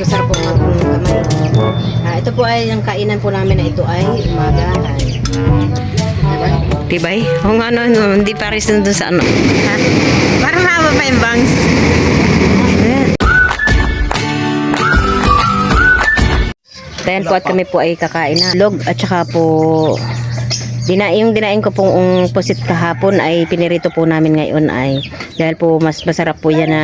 Masarap po kamay. Ito po ay ang kainan po namin na ito ay umagahan. Tibay? O nga ano, hindi pares doon sa ano. Ha? Parang haba pa yung bangs. Ayan po at kami po ay kakain na. Log at saka po yung dinaing ko pong pusit kahapon ay pinirito po namin ngayon ay dahil po mas masarap po yan na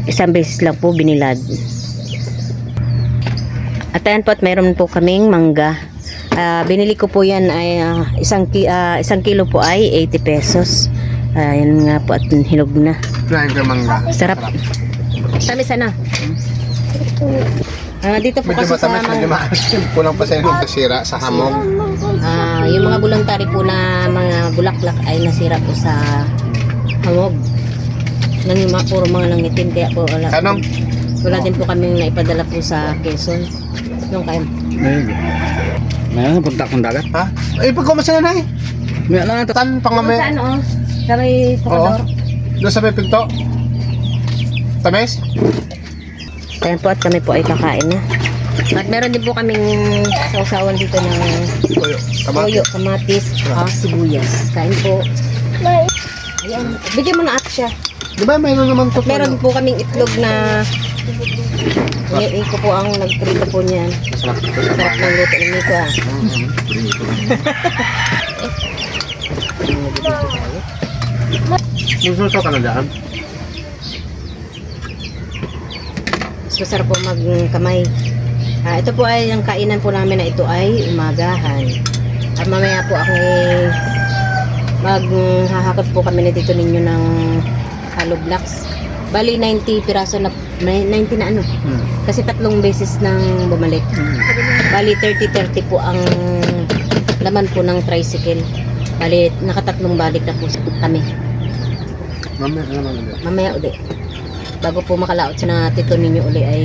isang beses lang po binilad. At ayan po at mayroon po kaming mangga. Binili ko po yan ay isang kilo po ay 80 pesos. Yan nga po at hinog na. Kinain ka mangga. Sarap. Tamis na. Dito po kasi sa kulang pa sa yung nasira sa hamog. Yung mga voluntary po na mga bulaklak ay nasira po sa hamog. Puro mga langitin kaya po wala din po kaming naipadala po sa Quezon. Yung kayo. Mayroon punta akong dagat. Ha? Ay, pagkumasin na eh. May lang ito. Tan, pangame. Sa ano? Sa may tukador. Doon sa may pinto. Tamis? Ayan po at kami po ay kakain na. At meron din po kaming sausawan dito ng toyo, kamatis, sibuyas. Kain po. Ayan. Bigyan mo na at siya. Di ba mayroon naman to? Meron po kaming itlog na ko po ang nagprito po niyan. Masarap ito. Sarap ng luto ng Nico Mususo ka na dyan? Mas masarap po magkamay. Ito po ay ang kainan po namin na ito ay umagahan. At mamaya po ako maghahakot po kami na dito ninyo ng hollow blocks. Bali 90 piraso na 90 na ano. Kasi 3 beses nang bumalik. Bali 30-30 po ang laman po ng tricycle. Bali nakatatlong balik na po kami. Mamaya uli. Bago po makalaot sa tito ninyo uli ay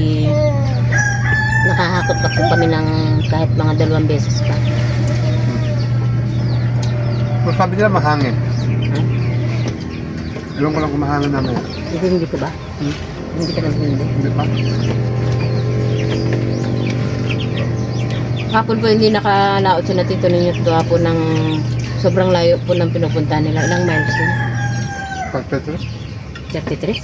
nakahakot pa po kami ng kahit mga 2 beses pa. Mas sabi nila mahangin. Alam ko lang kung mahangin namin. Hindi ko ba? Hindi ka nang hindi. Hindi pa? Hapon po hindi nakalaot sa tito ninyo ito po ng sobrang layo po ng pinupunta nila. Ilang miles yun? Pagpetro? 33?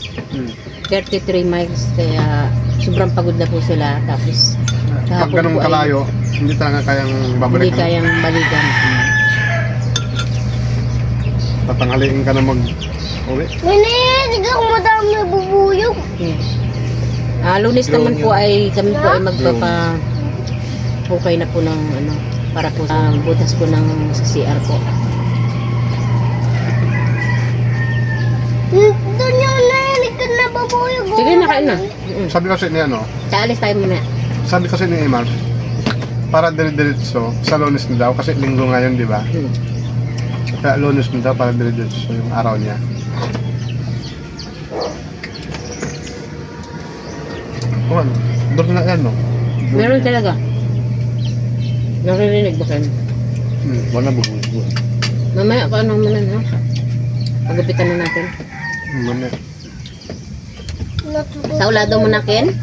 33 miles kaya sobrang pagod na po sila tapos Pag ganun kalayo, hindi talaga kayang babalik. Hindi kayang balikan. Tatanghaliin ka na mag-uwi. Nene, hindi ako madami bubuyog. Lunes naman po ay kami po ay hukay na po ng ano para po sa butas po ng sa CR po. Doon yung narinig ka na bubuyog. Sige, nakain na. Sabi kasi ni ano, Saalis tayo muna. sabi kasi ni Emar, para dire-diretso sa Lunes na daw, kasi linggo ngayon, di ba? Kaya Lunes na daw, para dire-diretso yung araw niya. O ano, doon na yan, no? Meron talaga. Naririnig ba kayo? Wala bubuhay. Mamaya ka ano muna ha? Pagupitan na natin. Mamaya. Sa ulado mo na, Ken?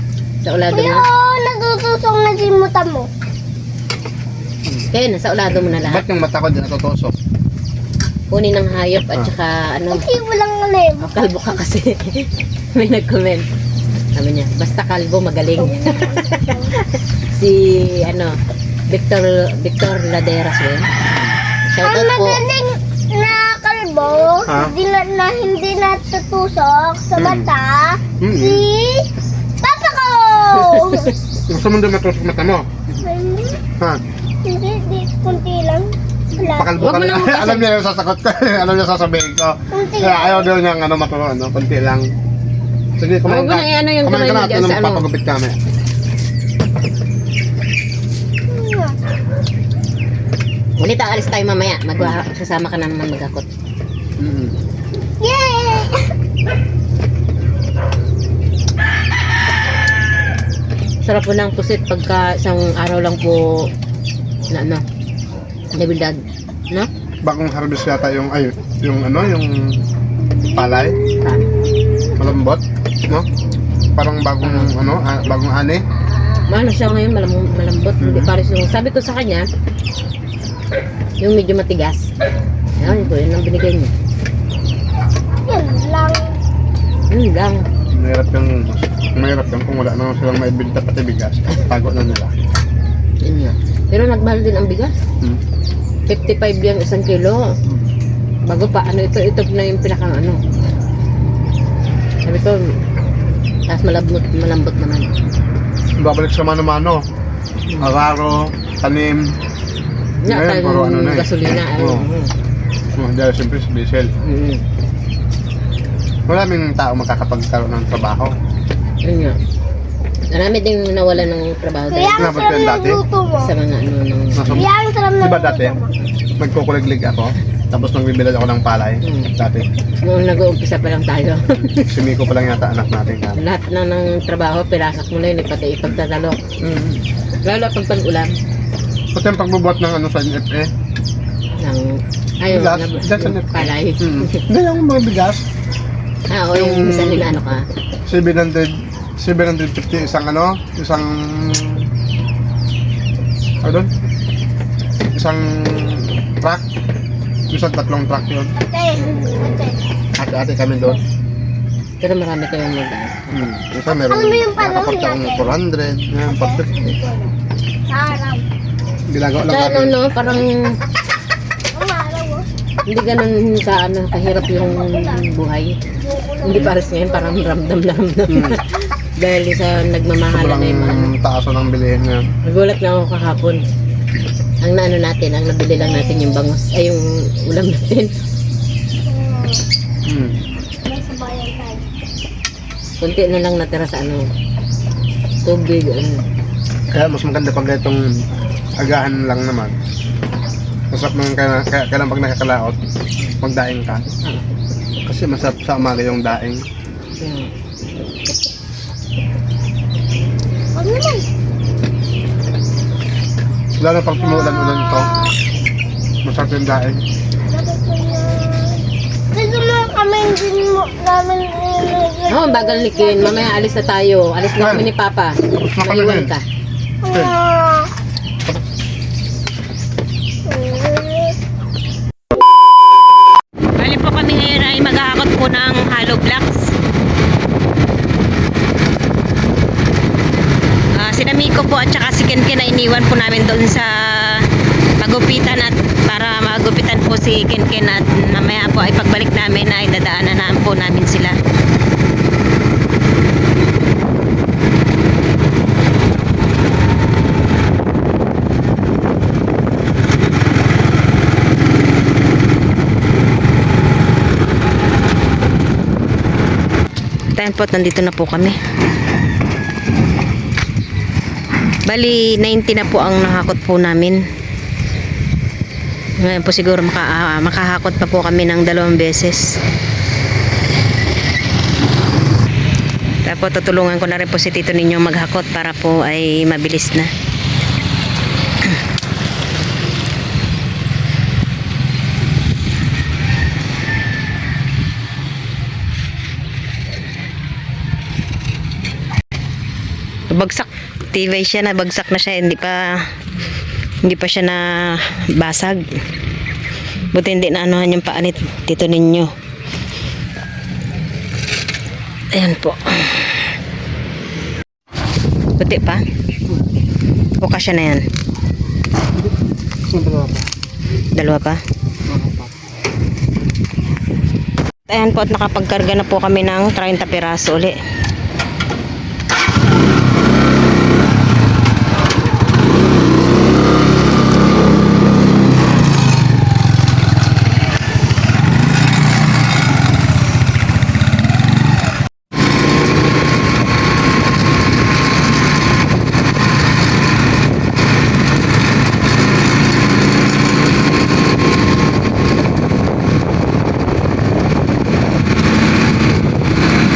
Sa ulado Kuya, mo? natutusong na si muta mo. Ken, sa ulado mo na lahat. Ba't yung mata ko dyan natutusok? Kunin ng hayop at saka ano. Kasi walang alim. Kalbo ka kasi. May nag-comment. Sabi niya, basta kalbo magaling. Si ano, Victor Laderas yun. Shout Ang out po. magaling na kalbo, Ha? hindi natutusok sa mata, si Papa ko! Gusto mo doon matusok mata mo? Hindi, Ha? hindi, kunti lang. Wala. Pakalbo Wag ka mo na. lang kasi. Alam niya yung sasagot ko. Alam niya sasabihin ko. Kunti Kaya lang. ayaw daw niyang matulog, konti lang. Sige, kumain Huwag mo ka. na i-ano yung Kumain kamay ka mo na, dyan sa ano. papagupit kami. Ulit aalis tayo mamaya. Sasama ka na naman magakot. Yay! Sarap po ng pusit pagka isang araw lang po na ano. Nabildag. No? Bagong harvest yata yung, yung palay. Malambot, no? parang bagong bagong ani. Maano siya ngayon, malambot. Hindi pares yung, sabi ko sa kanya, yung medyo matigas. Yan, ito, yun ang binigay niya. Yan lang. Yun lang. Mahirap yung kung wala naman silang maibenta pati bigas. Tago na nila. Yun nga. Pero nagmahal din ang bigas. Hmm. 55 yan, 1 kilo. Bago pa, ito na yung pinakang Sabi ko, tapos malambot naman. Babalik sa mano-mano. Araro, tanim. Nga, puro na eh. gasolina. Oo. Dahil siyempre sa diesel. Maraming tao makakapagkaroon ng trabaho. Yun nga. Marami din nawala ng trabaho Kaya dahil ang Dapat sarap yan dati. ng luto mo. sa mga Kaya ang sarap ng Diba dati, luto mo. magkukuliglig ako, tapos nagbibilad ako ng palay. Dati, nung nag-uumpisa pa lang tayo. si Miko pa lang yata anak natin. Lahat na ng trabaho, pirasak mo na yun, pati ipagtatalo. Lalo pag pag-ulam. Pati yung pagbubuhat ng sa NFA. Ng, ayaw, Bigas, na, bigas sa NFA. palay. Hindi yung mga bigas. O yung isa nila ka. 750 isang doon? Isang truck. Isang 3 truck yun. Ate kami doon. Pero marami kayong mag-aan. Isa meron. Ano yung paano Nakaport akong 400. Yan, 450. Sarap. Ginagawa lang Kaya natin. parang Ang araw oh. hindi ganun kahirap yung buhay. Hindi pares ngayon, parang ramdam na ramdam. Dahil sa nagmamahala na yung mga Sobrang taas ng bilihin ngayon. Nagulat na ako kahapon. Ang natin, ang nabili lang natin yung bangus, ay yung ulam natin. May sabayan tayo. Kunti na lang natira sa tubig, Kaya mas maganda pag itong agahan lang naman. Masarap naman kaya lang pag nakakalaot, magdaing ka. Kasi masarap sa umaga yung daing. Ano naman? Lalo pag tumulan-ulan ito, masarap yung daing. Gusto mo kami din mo namin Oo, bagal ni Ken. Mamaya alis na tayo. Alis na kami ni Papa. Tapos na kami Maiwan din. ka. Bali po kami ngayon ay maghahakot po ng hollow blocks. Sina Miko po at saka si Ken ay iniwan po namin doon sa magupitan at para magupitan po si Ken at mamaya po ay pagbalik namin ay dadaanan na po namin sila. Tayo po, nandito na po kami. Bali, 90 na po ang nakakot po namin. Ngayon po siguro makahakot pa po kami ng 2 beses. Tapos tutulungan ko na rin po si tito ninyo maghakot para po ay mabilis na. Bagsak, tibay siya, nabagsak na siya, hindi pa siya na basag. Buti hindi na anuhan yung paa ni tito ninyo. Ayan po. Buti pa. O kasya na yan. Dalawa pa. Ayan po, at nakapagkarga na po kami ng 30 piraso uli.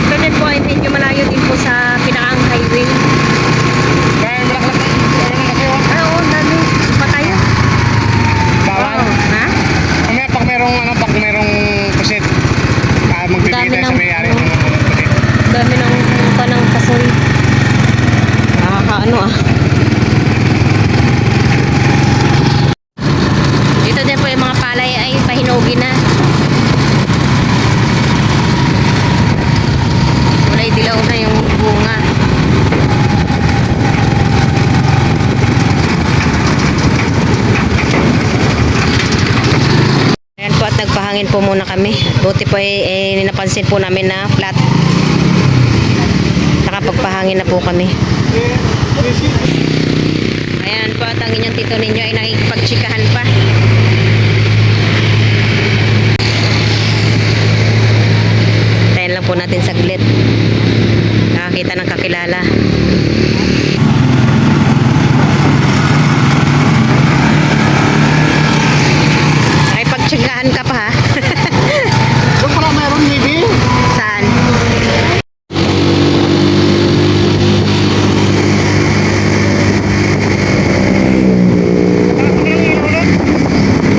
Ito din po ay medyo malayo ano ah. Dito din po yung mga palay ay pahinugi na. Kulay dilaw na yung bunga. Ayan po at nagpahangin po muna kami. Buti po napansin po namin na flat. Nakapagpahangin na po kami. Ayan po at ang inyong tito ninyo ay nakikipagtsikahan pa. Tayo lang po natin saglit. Nakakita ng kakilala. Nakipagtsikahan ka pa ha? Doon pala mayroon, maybe. Saan?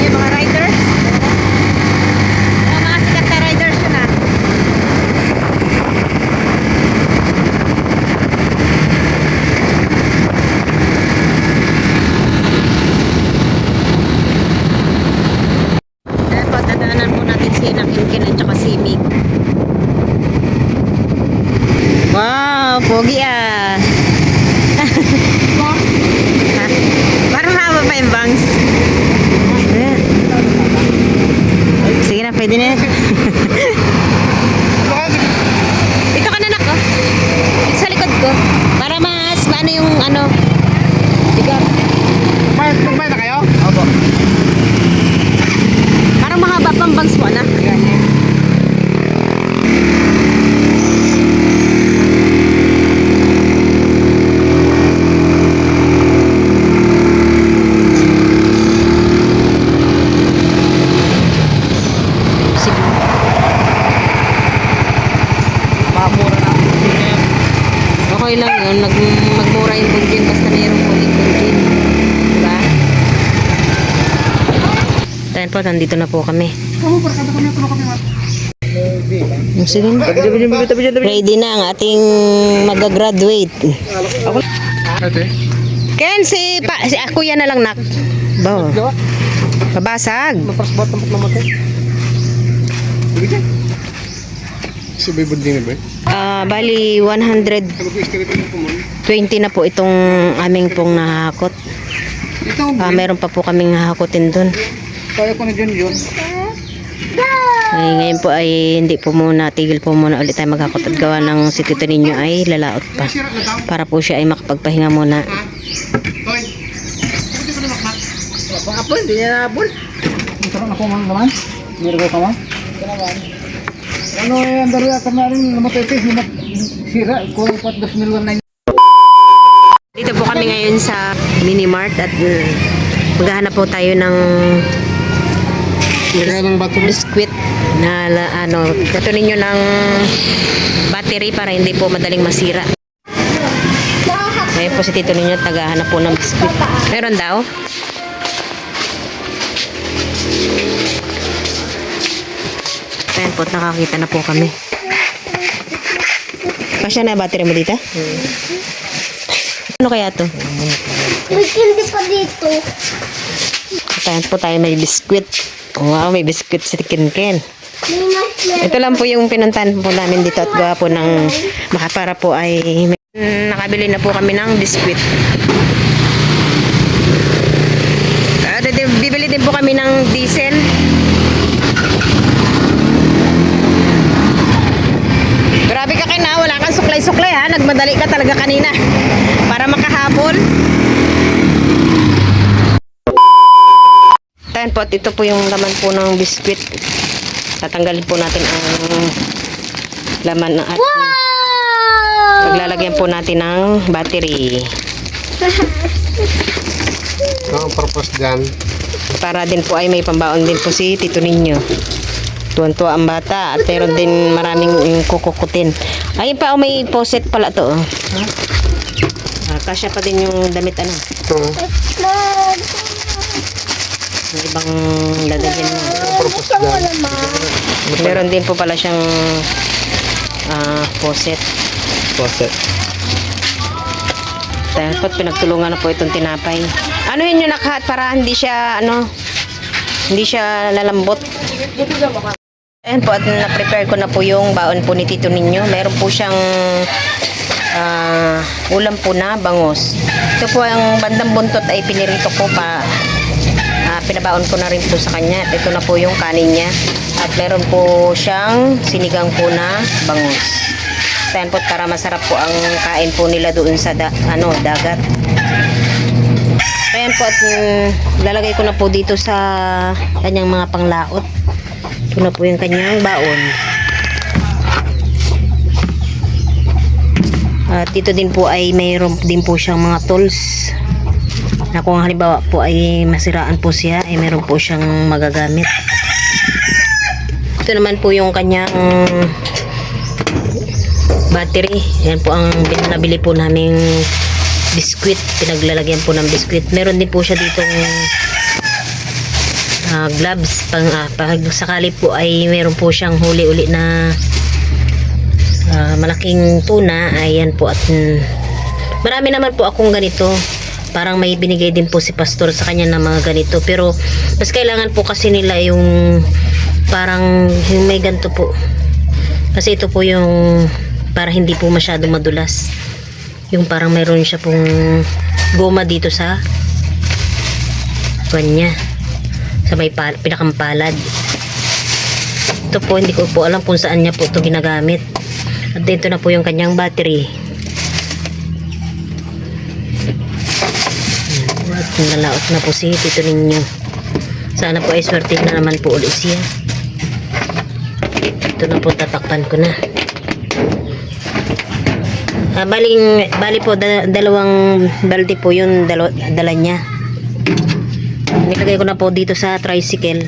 Yung mga riders? Mga sikat na riders yun ah. Ayan po, dadaanan po natin si Nakinkin at saka si Mig. Wow, pogi ah. Ha? Parang haba pa yung bangs. Ayan. Sige na, pwede na yan. Ito ka na nak oh. Ito sa likod ko. Para mas maano yung ano. Tigar. Magbayad na kayo? Opo. Parang mahaba pang bangs mo anak. Sige. Mamura na. Okay lang yun. Magmura yung bunjin basta mayroong kulit bunjin. Diba? Dahil po, nandito na po kami. Sige na. Ready na ang ating mag-graduate. Ate? Ken, si Kuya na lang nak. Ba? Babasag. Mapasbot na namatay. Sige ka. Subay bunding na ba? Bali 120 na po itong aming pong nahakot. Ito, Meron pa po kaming hahakotin dun. kaya ko na dyan yun. Ay, ngayon po ay hindi po muna, tigil po muna ulit tayo maghakot at gawa ng si tito ninyo ay lalaot pa. Para po siya ay makapagpahinga muna. Apple, hindi niya nabol. Sarap na kumang naman. Meron ko kamang. Ano ang dalawa ka na rin namatay sira kung 2001 na. Dito po kami ngayon sa Minimart at maghahanap po tayo ng Kaya ng battery. biskwit na ano, gatunin nyo ng battery para hindi po madaling masira. Ngayon po si tito ninyo tagahanap po ng biskwit. Meron daw? Ayan po, nakakita na po kami. Kasya na battery mo dito? Ano kaya to? May candy pa dito. Ayan po tayo may biskwit. Wow, may biskwit si Kinken. May marshmallow. Ito lang po yung pinuntahan po namin dito at gawa po ng makapara po ay nakabili na po kami ng biskwit. Bibili din po kami ng diesel. Grabe ka Ken, wala kang suklay-suklay ha. Nagmadali ka talaga kanina para makahabol. Ayan po, at ito po yung laman po ng biskwit. Tatanggalin po natin ang laman ng ating. Paglalagyan po natin ng battery. Ang purpose dyan. Para din po ay may pambaon din po si tito ninyo. Tuwan-tuwa ang bata at meron din maraming kukukutin. Ayun pa, may poset pala to. Oh. Kasya pa din yung damit ano. Ito. May ibang lalagyan mo. Purpose dyan. Meron din po pala siyang poset. Poset. Tapos pinagtulungan na po itong tinapay. Ano yun yung nakahat para hindi siya, hindi siya lalambot. Ayan po, at na-prepare ko na po yung baon po ni Tito Ninyo. Meron po siyang ulam po na bangos. Ito po ang bandang buntot ay pinirito ko pa. Pinabaon ko na rin po sa kanya. Ito na po yung kanin niya. At meron po siyang sinigang po na bangos. Ayan po, para masarap po ang kain po nila doon sa dagat. Ayan po, at lalagay ko na po dito sa kanyang mga panglaot. Ito na po yung kanyang baon. At dito din po ay mayroon din po siyang mga tools na kung halimbawa po ay masiraan po siya, ay meron po siyang magagamit. Ito naman po yung kanyang battery. Yan po ang nabili po naming biskwit. Pinaglalagyan po ng biskwit. Meron din po siya ditong gloves. Pag sakali po ay meron po siyang huli-uli na malaking tuna. Ayan po. At marami naman po akong ganito. Parang may binigay din po si pastor sa kanya ng mga ganito. Pero mas kailangan po kasi nila yung parang yung may ganito po. Kasi ito po yung para hindi po masyado madulas. Yung parang mayroon siya pong goma dito sa kanya. Sa may pinakampalad. Ito po, hindi ko po alam kung saan niya po ito ginagamit. At dito na po yung kanyang battery. At nalaot na po si Tito Ninyo. Sana po ay swerte na naman po ulit siya. Ito na po, tatakpan ko na. Bali po, dalawang balde po yung dala niya. Nilagay ko na po dito sa tricycle.